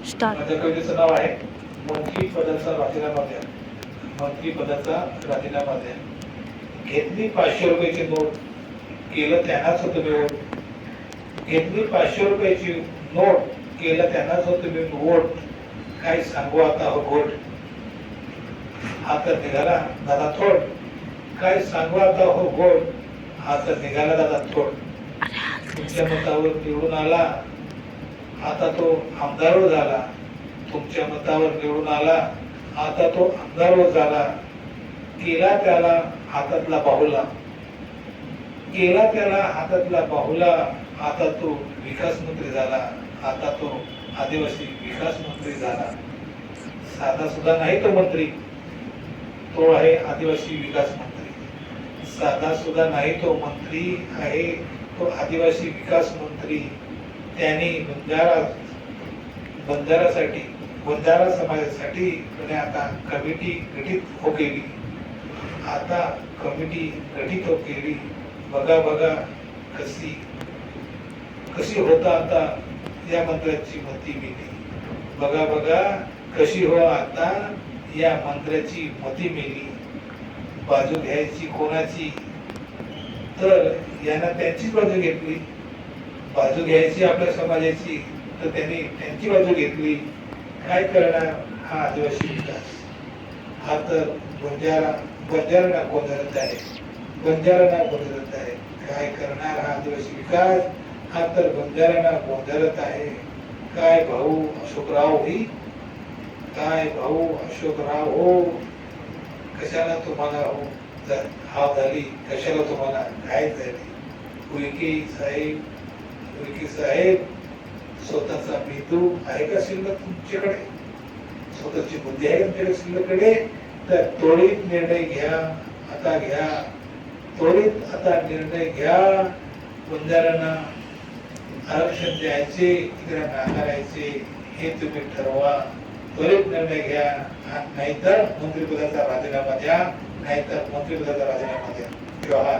Start. माझ्या कवितेचं नाव आहे मंत्री पदाचा राजीनामा द्या. मंत्री पदाचा राजीनामा द्या. घेतली 500 रुपयाची नोट, केलं त्यांनाच तुम्ही वोट. घेतली 500 रुपयाची नोट, केलं त्यांनाच तुम्ही वोट. काय सांगू आता हो गोट. हा तर निघाला दादा थोड. काय सांगू आता हो गोट. हा तर निघाला दादा थोड. तुमच्या मतावर निवडून आला, आता तो आमदार झाला. तुमच्या मतावर निवडून आला, आता तो आमदार झाला. केला त्याला हातातला बाहुला. केला त्याला हातातला बाहुला. आता तो विकास मंत्री झाला. आता तो आदिवासी विकास मंत्री झाला. साधा सुद्धा नाही तो मंत्री, तो आहे आदिवासी विकास मंत्री. साधा सुद्धा नाही तो मंत्री आहे, तो आदिवासी विकास मंत्री. त्यांनी बंजारा समाजासाठी आता कमिटी गठीत हो केली. आता कमिटी गठीत हो केली. बघा बघा कशी होता आता या मंत्र्याची मती मेली. बघा बघा कशी हो आता या मंत्र्याची मती मेली. बाजू घ्यायची कोणाची, तर यांना त्यांचीच बाजू घेतली. बाजू घ्यायची आपल्या समाजाची, तर त्यांनी त्यांची बाजू घेतली. काय करणार हा आदिवासी विकास. हा तर बंजारा गोंधळत आहे. बंजारा गोंधळत आहे. काय करणार हा आदिवासी विकास. हा तर बंजारा गोंधळत आहे. काय भाऊ अशोकराव ही, काय भाऊ अशोकराव हो. कशाला तुम्हाला हो हाव झाली, कशाला तुम्हाला काय झाली. उईके साहेब स्वतःचा मेंदू आहे का शिल्लक तुमच्याकडे. स्वतःची बुद्धी आहे तुमच्याकडे शिल्लकडे. तर त्वरित निर्णय घ्या, आता घ्या. त्वरित आता निर्णय घ्या. बंजारांना आरक्षण द्यायचे इकडे नाकारायचे हे तुम्ही ठरवा. त्वरित निर्णय घ्या. नाहीतर मंत्रिपदाचा राजीनामा द्या. नाहीतर मंत्रिपदाचा राजीनामा द्या. जोहार.